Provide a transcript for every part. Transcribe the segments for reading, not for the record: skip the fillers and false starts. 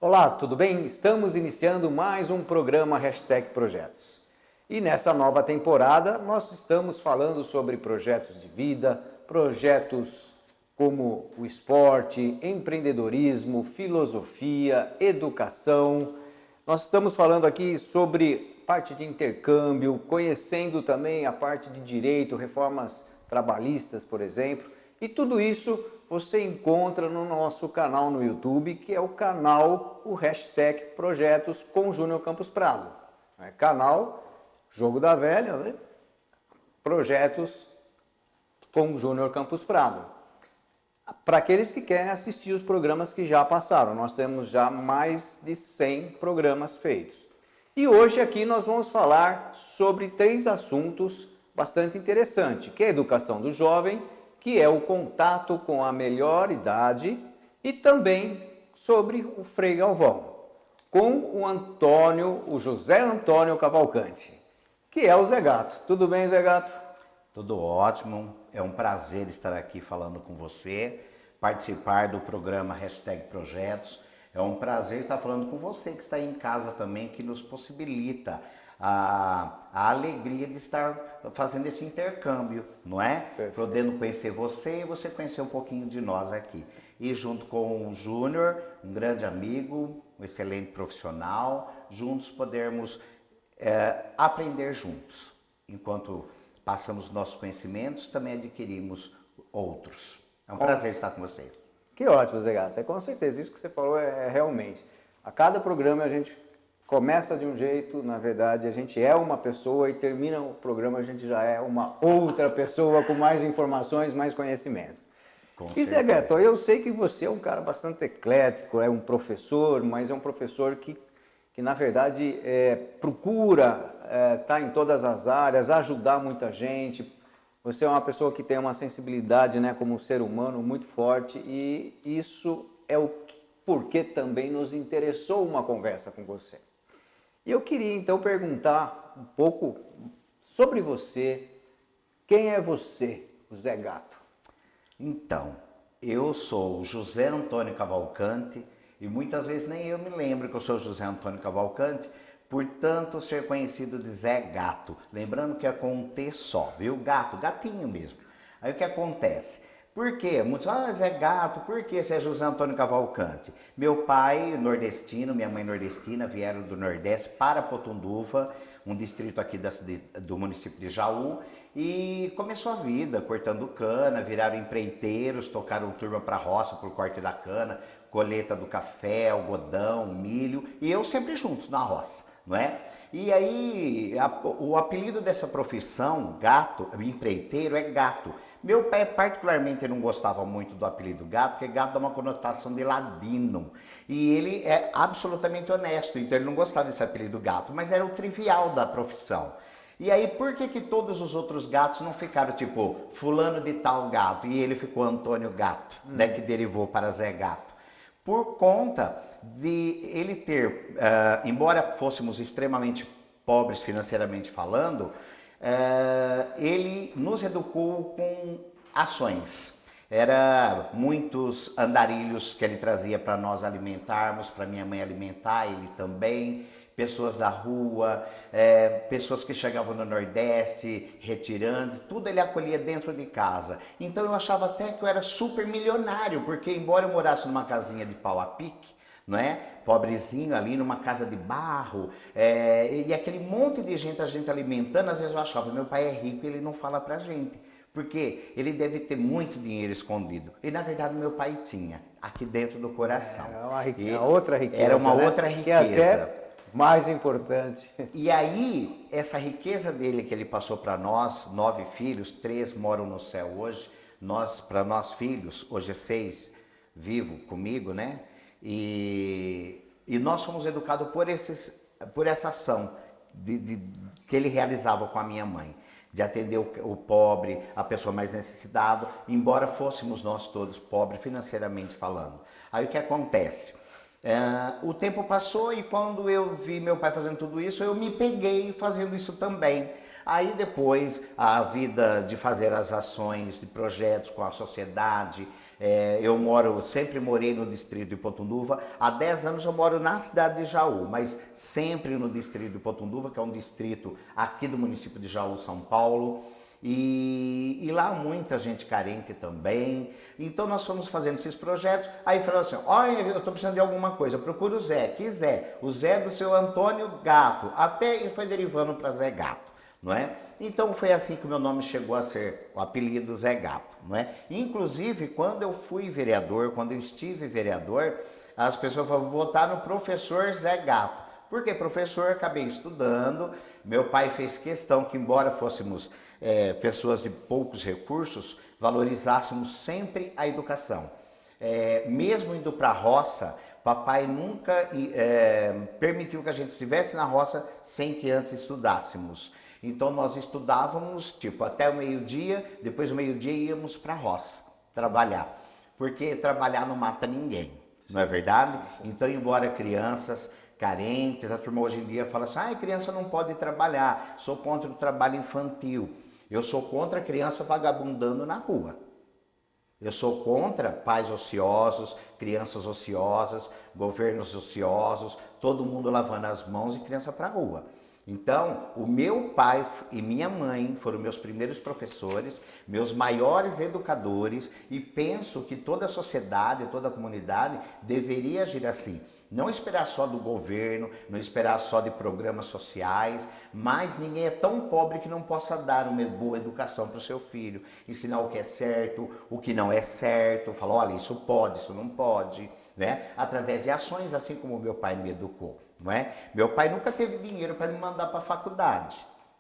Olá, tudo bem? Estamos iniciando mais um programa Hashtag Projetos. E nessa nova temporada nós estamos falando sobre projetos de vida, projetos como o esporte, empreendedorismo, filosofia, educação. Nós estamos falando aqui sobre parte de intercâmbio, conhecendo também a parte de direito, reformas trabalhistas, por exemplo. E tudo isso você encontra no nosso canal no YouTube, que é o canal, o Hashtag Projetos com Júnior Campos Prado. É canal Jogo da Velha, né? Projetos com Júnior Campos Prado. Para aqueles que querem assistir os programas que já passaram, nós temos já mais de 100 programas feitos. E hoje aqui nós vamos falar sobre 3 assuntos bastante interessantes, que é a educação do jovem, que é o contato com a melhor idade, e também sobre o Frei Galvão, com o José Antônio Cavalcante, que é o Zé Gato. Tudo bem, Zé Gato? Tudo ótimo, é um prazer estar aqui falando com você, participar do programa Hashtag Projetos. É um prazer estar falando com você que está aí em casa também, que nos possibilita a alegria de estar fazendo esse intercâmbio, não é? Perfeito. Podendo conhecer você e você conhecer um pouquinho de nós aqui. E junto com o Júnior, um grande amigo, um excelente profissional, juntos podermos aprender juntos. Enquanto passamos nossos conhecimentos, também adquirimos outros. É um prazer estar com vocês. Que ótimo, Zé Gato. É com certeza, isso que você falou é realmente. A cada programa a gente começa de um jeito, na verdade a gente é uma pessoa e termina o programa a gente já é uma outra pessoa com mais informações, mais conhecimentos. E Zé Gato, eu sei que você é um cara bastante eclético, é um professor, mas é um professor que na verdade procura estar em todas as áreas, ajudar muita gente. Você é uma pessoa que tem uma sensibilidade, né, como ser humano muito forte, e isso é o porque também nos interessou uma conversa com você. E eu queria então perguntar um pouco sobre você. Quem é você, o Zé Gato? Então, eu sou o José Antônio Cavalcante e muitas vezes nem eu me lembro que eu sou José Antônio Cavalcante, portanto ser conhecido de Zé Gato. Lembrando que é com um T só, viu? Gato, gatinho mesmo. Aí o que acontece? Por quê? Muitos Zé Gato, por que você é José Antônio Cavalcante? Meu pai nordestino, minha mãe nordestina, vieram do Nordeste para Potunduva, um distrito aqui do município de Jaú, e começou a vida cortando cana, viraram empreiteiros, tocaram turma para a roça por corte da cana, colheita do café, algodão, milho, e eu sempre juntos na roça, não é? E aí, o apelido dessa profissão, gato, empreiteiro, é gato. Meu pai particularmente não gostava muito do apelido gato, porque gato dá uma conotação de ladino. E ele é absolutamente honesto, então ele não gostava desse apelido gato, mas era o trivial da profissão. E aí, por que todos os outros gatos não ficaram tipo, fulano de tal gato, e ele ficou Antônio Gato, né, que derivou para Zé Gato? Por conta de ele ter, embora fôssemos extremamente pobres financeiramente falando, ele nos educou com ações. Era muitos andarilhos que ele trazia para nós alimentarmos, para minha mãe alimentar, ele também, pessoas da rua, pessoas que chegavam no Nordeste, retirantes, tudo ele acolhia dentro de casa. Então eu achava até que eu era super milionário, porque embora eu morasse numa casinha de pau a pique, não é? Pobrezinho ali numa casa de barro, e aquele monte de gente, a gente alimentando, às vezes eu achava, meu pai é rico e ele não fala pra gente, porque ele deve ter muito dinheiro escondido. E na verdade meu pai tinha, aqui dentro do coração. Era uma outra riqueza. Era uma né? outra Que é riqueza. até mais importante. E aí, essa riqueza dele que ele passou para nós, 9 filhos, 3 moram no céu hoje, para nós filhos, hoje é 6 vivo comigo, né? E nós fomos educados por essa ação que ele realizava com a minha mãe, de atender o pobre, a pessoa mais necessitada, embora fôssemos nós todos pobres financeiramente falando. Aí o que acontece? O tempo passou e quando eu vi meu pai fazendo tudo isso, eu me peguei fazendo isso também. Aí depois a vida de fazer as ações de projetos com a sociedade, Eu sempre morei no distrito de Potunduva. Há 10 anos eu moro na cidade de Jaú, mas sempre no distrito de Potunduva, que é um distrito aqui do município de Jaú, São Paulo. E lá muita gente carente também. Então nós fomos fazendo esses projetos. Aí falou assim, olha, eu estou precisando de alguma coisa, procura o Zé. Que Zé? O Zé do seu Antônio Gato. Até e foi derivando para Zé Gato, não é? Então foi assim que o meu nome chegou a ser o apelido Zé Gato, não é? Inclusive, quando eu fui vereador, quando eu estive vereador, as pessoas falavam, vou votar no professor Zé Gato. Porque professor, acabei estudando, meu pai fez questão que, embora fôssemos pessoas de poucos recursos, valorizássemos sempre a educação. Mesmo indo para a roça, papai nunca permitiu que a gente estivesse na roça sem que antes estudássemos. Então nós estudávamos tipo até o meio-dia, depois do meio-dia íamos para a roça trabalhar. Porque trabalhar não mata ninguém, não é verdade? Então, embora crianças carentes, a turma hoje em dia fala assim, criança não pode trabalhar, sou contra o trabalho infantil. Eu sou contra a criança vagabundando na rua. Eu sou contra pais ociosos, crianças ociosas, governos ociosos, todo mundo lavando as mãos e criança para a rua. Então, o meu pai e minha mãe foram meus primeiros professores, meus maiores educadores, e penso que toda a sociedade, toda a comunidade deveria agir assim. Não esperar só do governo, não esperar só de programas sociais, mas ninguém é tão pobre que não possa dar uma boa educação para o seu filho, ensinar o que é certo, o que não é certo, falar, olha, isso pode, isso não pode, né? Através de ações, assim como meu pai me educou, não é? Meu pai nunca teve dinheiro para me mandar para a faculdade.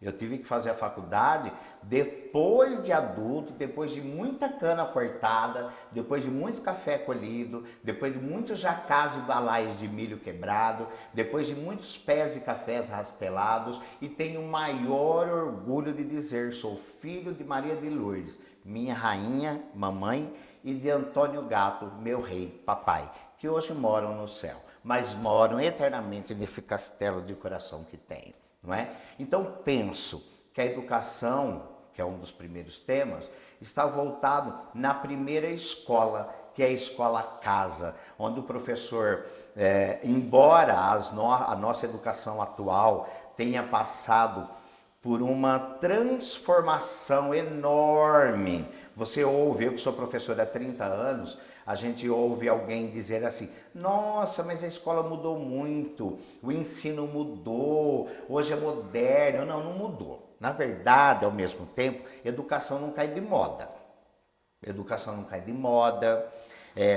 Eu tive que fazer a faculdade depois de adulto, depois de muita cana cortada, depois de muito café colhido, depois de muitos jacás e balaios de milho quebrado, depois de muitos pés de cafés rastelados, e tenho o maior orgulho de dizer, sou filho de Maria de Lourdes, minha rainha, mamãe, e de Antônio Gato, meu rei, papai, que hoje moram no céu, mas moram eternamente nesse castelo de coração que tenho. Não é? Então penso que a educação, que é um dos primeiros temas, está voltado na primeira escola, que é a escola casa, onde o professor, embora a nossa educação atual tenha passado por uma transformação enorme. Você ouve, eu que sou professor há 30 anos, a gente ouve alguém dizer assim, nossa, mas a escola mudou muito, o ensino mudou, hoje é moderno. Não, não mudou. Na verdade, ao mesmo tempo, educação não cai de moda. Educação não cai de moda,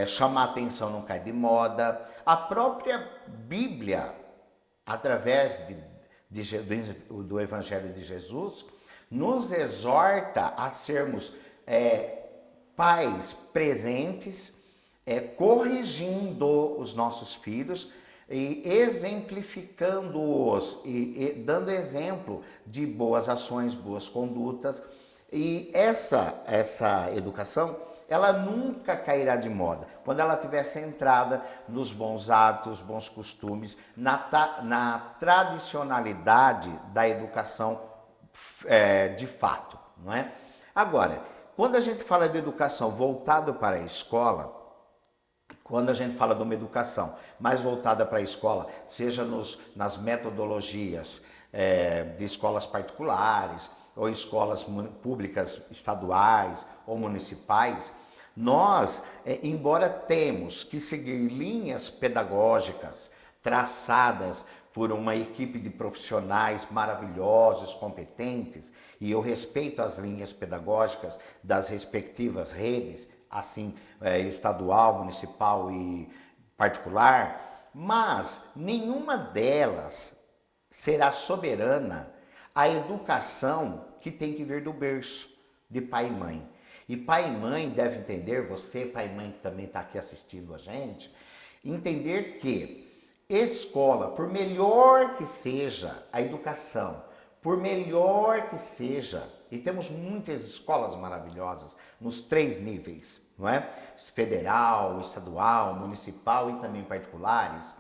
chamar atenção não cai de moda. A própria Bíblia, através do Evangelho de Jesus, nos exorta a sermos pais presentes, corrigindo os nossos filhos e exemplificando-os e dando exemplo de boas ações, boas condutas. E essa educação, ela nunca cairá de moda quando ela estiver centrada nos bons hábitos, bons costumes, na tradicionalidade da educação de fato, não é? Agora, quando a gente fala de educação voltada para a escola, quando a gente fala de uma educação mais voltada para a escola, seja nas metodologias de escolas particulares ou escolas públicas estaduais ou municipais, nós, embora temos que seguir linhas pedagógicas traçadas por uma equipe de profissionais maravilhosos, competentes, e eu respeito as linhas pedagógicas das respectivas redes, assim, estadual, municipal e particular, mas nenhuma delas será soberana à educação que tem que vir do berço, de pai e mãe. E pai e mãe deve entender, você pai e mãe que também está aqui assistindo a gente, entender que escola, por melhor que seja a educação, por melhor que seja, e temos muitas escolas maravilhosas nos 3 níveis, não é? Federal, estadual, municipal e também particulares.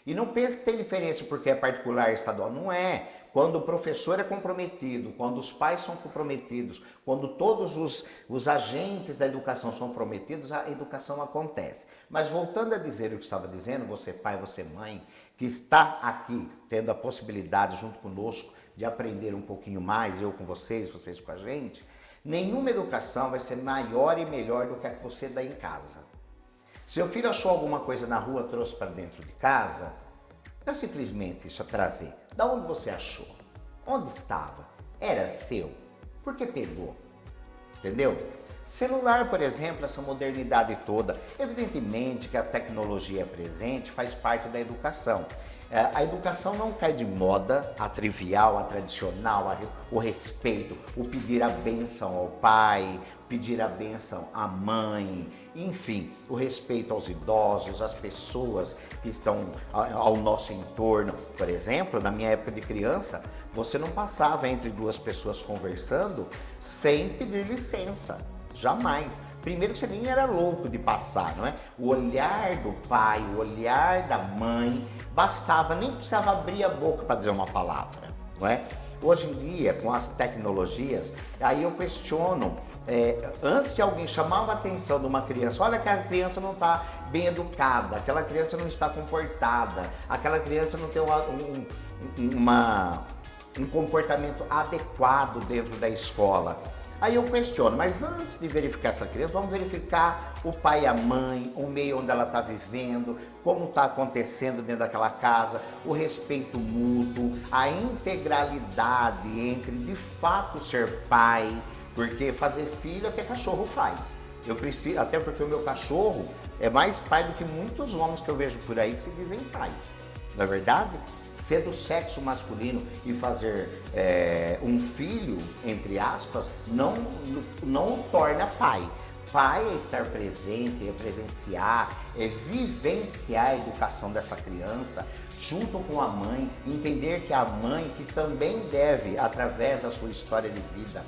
E não pense que tem diferença porque é particular e estadual. Não é. Quando o professor é comprometido, quando os pais são comprometidos, quando todos os agentes da educação são comprometidos, a educação acontece. Mas voltando a dizer o que estava dizendo, você pai, você mãe, que está aqui tendo a possibilidade junto conosco de aprender um pouquinho mais, eu com vocês, vocês com a gente, nenhuma educação vai ser maior e melhor do que a que você dá em casa. Seu filho achou alguma coisa na rua, trouxe para dentro de casa, não é simplesmente isso a trazer. Da onde você achou? Onde estava? Era seu? Por que pegou? Entendeu? Celular, por exemplo, essa modernidade toda, evidentemente que a tecnologia presente faz parte da educação. A educação não cai de moda, a trivial, a tradicional, o respeito, o pedir a bênção ao pai, pedir a bênção à mãe, enfim, o respeito aos idosos, às pessoas que estão ao nosso entorno. Por exemplo, na minha época de criança, você não passava entre duas pessoas conversando sem pedir licença. Jamais. Primeiro que você nem era louco de passar, não é? O olhar do pai, o olhar da mãe, bastava, nem precisava abrir a boca para dizer uma palavra, não é? Hoje em dia, com as tecnologias, aí eu questiono, antes de alguém chamar a atenção de uma criança, olha que a criança não está bem educada, aquela criança não está comportada, aquela criança não tem um comportamento adequado dentro da escola. Aí eu questiono, mas antes de verificar essa criança, vamos verificar o pai e a mãe, o meio onde ela está vivendo, como está acontecendo dentro daquela casa, o respeito mútuo, a integralidade entre de fato ser pai, porque fazer filho até cachorro faz. Eu preciso, até porque o meu cachorro é mais pai do que muitos homens que eu vejo por aí que se dizem pais, não é verdade? Ser do sexo masculino e fazer um filho, entre aspas, não o torna pai. Pai é estar presente, é presenciar, é vivenciar a educação dessa criança junto com a mãe, entender que a mãe que também deve, através da sua história de vida,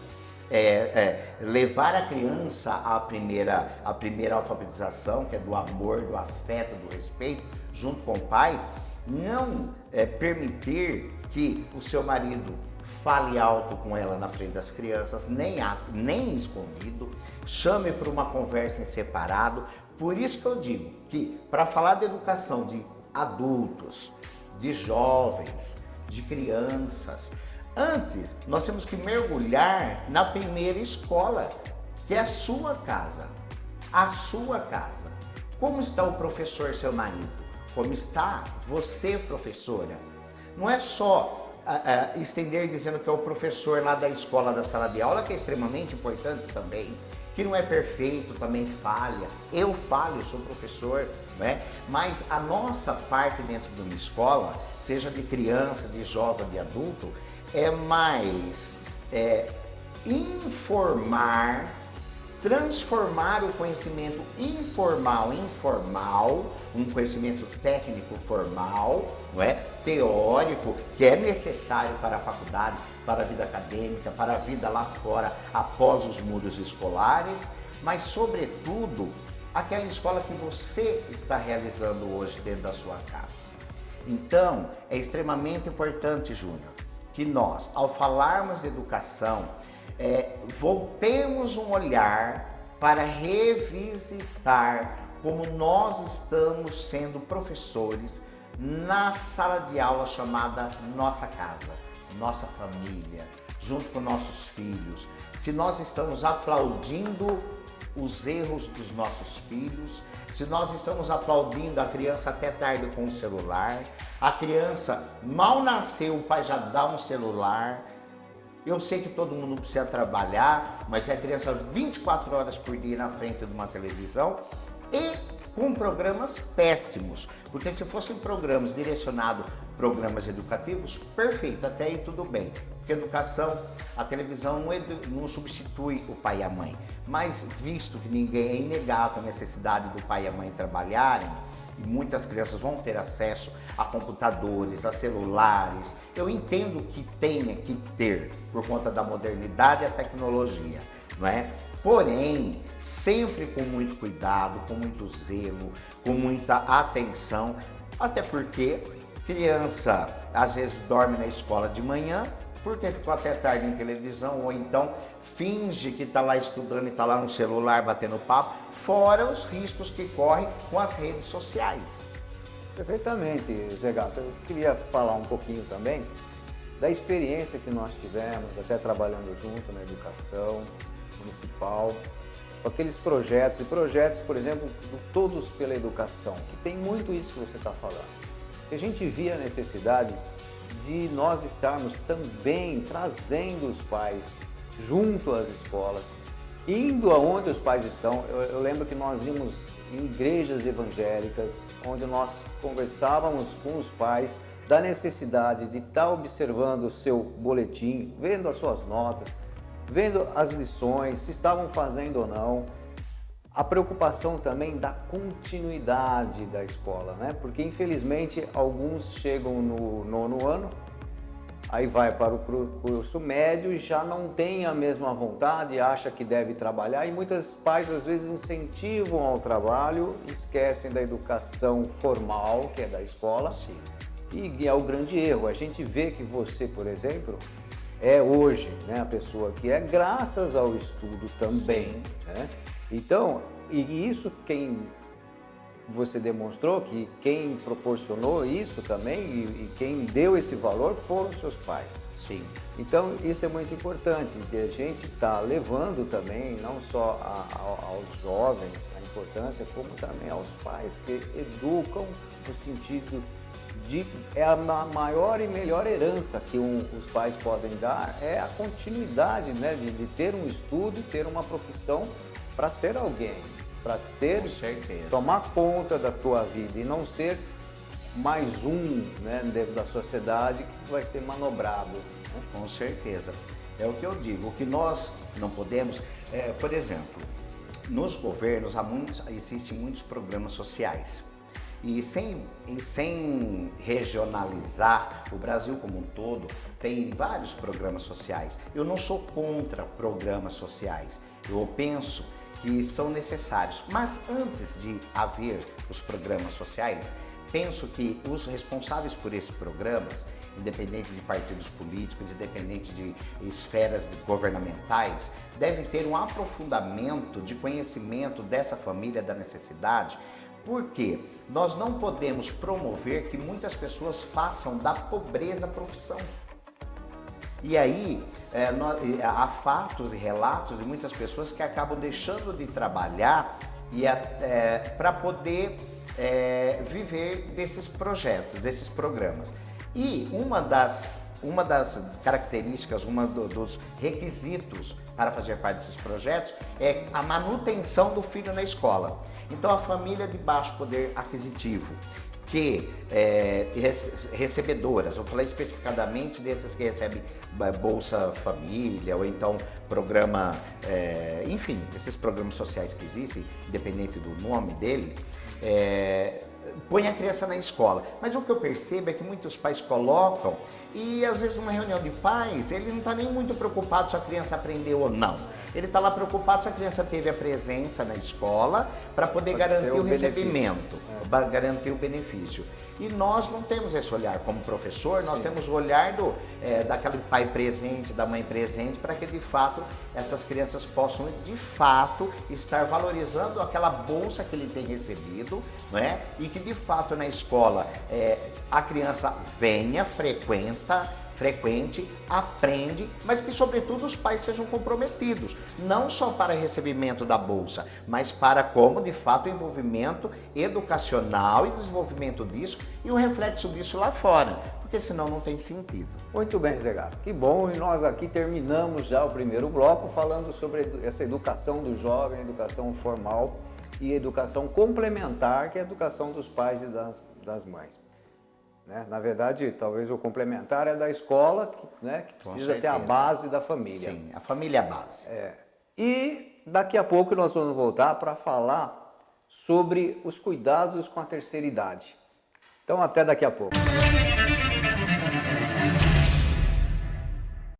levar a criança à primeira alfabetização, que é do amor, do afeto, do respeito, junto com o pai. Não permitir que o seu marido fale alto com ela na frente das crianças, nem escondido, chame para uma conversa em separado. Por isso que eu digo que para falar de educação de adultos, de jovens, de crianças, antes nós temos que mergulhar na primeira escola, que é a sua casa. A sua casa. Como está o professor, seu marido? Como está você, professora? Não é só estender dizendo que é o professor lá da escola, da sala de aula, que é extremamente importante também, que não é perfeito, também falha. Eu falho, sou professor, não é? Mas a nossa parte dentro de uma escola, seja de criança, de jovem, de adulto, é mais informar, transformar o conhecimento informal em formal, um conhecimento técnico formal, não é? Teórico, que é necessário para a faculdade, para a vida acadêmica, para a vida lá fora, após os muros escolares, mas sobretudo aquela escola que você está realizando hoje dentro da sua casa. Então, é extremamente importante, Júnior, que nós, ao falarmos de educação, voltemos um olhar para revisitar como nós estamos sendo professores na sala de aula chamada nossa casa, nossa família, junto com nossos filhos. Se nós estamos aplaudindo os erros dos nossos filhos, se nós estamos aplaudindo a criança até tarde com o celular, a criança mal nasceu, o pai já dá um celular. Eu sei que todo mundo precisa trabalhar, mas é criança 24 horas por dia na frente de uma televisão e com programas péssimos. Porque se fossem programas direcionados, programas educativos, perfeito, até aí tudo bem. Porque educação, a televisão não substitui o pai e a mãe. Mas visto que é inegável a necessidade do pai e a mãe trabalharem, e muitas crianças vão ter acesso a computadores, a celulares. Eu entendo que tenha que ter, por conta da modernidade e a tecnologia, não é? Porém, sempre com muito cuidado, com muito zelo, com muita atenção, Até porque criança às vezes dorme na escola de manhã porque ficou até tarde em televisão, ou então finge que está lá estudando e está lá no celular batendo papo, fora os riscos que corre com as redes sociais. Perfeitamente, Zé Gato. Eu queria falar um pouquinho também da experiência que nós tivemos, até trabalhando junto na educação municipal, com aqueles projetos, por exemplo, do Todos pela Educação, que tem muito isso que você está falando. A gente via a necessidade de nós estarmos também trazendo os pais junto às escolas, indo aonde os pais estão. Eu lembro que nós íamos em igrejas evangélicas, onde nós conversávamos com os pais da necessidade de estar observando o seu boletim, vendo as suas notas, vendo as lições, se estavam fazendo ou não. A preocupação também da continuidade da escola, né? Porque infelizmente alguns chegam no 9º ano, aí vai para o curso médio e já não tem a mesma vontade, acha que deve trabalhar, e muitos pais às vezes incentivam ao trabalho, esquecem da educação formal, que é da escola. Sim. E é o grande erro. A gente vê que você, por exemplo, é hoje, né, a pessoa que é graças ao estudo também, né? Então, e isso você demonstrou que quem proporcionou isso também e quem deu esse valor foram os seus pais. Sim. Então, isso é muito importante, de a gente estar levando também, não só aos jovens, a importância, como também aos pais, que educam no sentido de, é a maior e melhor herança que os pais podem dar, é a continuidade, né, de ter um estudo, ter uma profissão para ser alguém, para ter, tomar conta da tua vida e não ser mais um, né, dentro da sociedade que vai ser manobrado. Né? Com certeza. É o que eu digo, o que nós não podemos, por exemplo, nos governos existem muitos programas sociais. E sem regionalizar, o Brasil como um todo tem vários programas sociais. Eu não sou contra programas sociais, eu penso que são necessários. Mas antes de haver os programas sociais, penso que os responsáveis por esses programas, independente de partidos políticos, independente de esferas governamentais, devem ter um aprofundamento de conhecimento dessa família, da necessidade, porque nós não podemos promover que muitas pessoas façam da pobreza profissão. E aí, há fatos e relatos de muitas pessoas que acabam deixando de trabalhar para poder viver desses projetos, desses programas. E uma das características, dos requisitos para fazer parte desses projetos é a manutenção do filho na escola. Então, a família de baixo poder aquisitivo, que recebedoras, vou falar especificadamente desses que recebem Bolsa Família, ou então programa, enfim, esses programas sociais que existem, independente do nome dele, põe a criança na escola. Mas o que eu percebo é que muitos pais colocam e às vezes numa reunião de pais, ele não está nem muito preocupado se a criança aprendeu ou não. Ele está lá preocupado se a criança teve a presença na escola para poder garantir o recebimento, garantir o benefício. E nós não temos esse olhar como professor, nós temos o olhar daquele pai presente, da mãe presente, para que de fato essas crianças possam de fato estar valorizando aquela bolsa que ele tem recebido, não é? E que de fato na escola a criança venha, frequente, aprende, mas que sobretudo os pais sejam comprometidos, não só para recebimento da bolsa, mas para como de fato o envolvimento educacional e desenvolvimento disso e o reflexo disso lá fora, porque senão não tem sentido. Muito bem, Zé Gato, que bom, e nós aqui terminamos já o primeiro bloco falando sobre essa educação do jovem, educação formal e educação complementar, que é a educação dos pais e das mães. Né? Na verdade, talvez o complementar é da escola, né, que precisa ter a base da família. Sim, a família é a base. E daqui a pouco nós vamos voltar para falar sobre os cuidados com a terceira idade. Então, até daqui a pouco.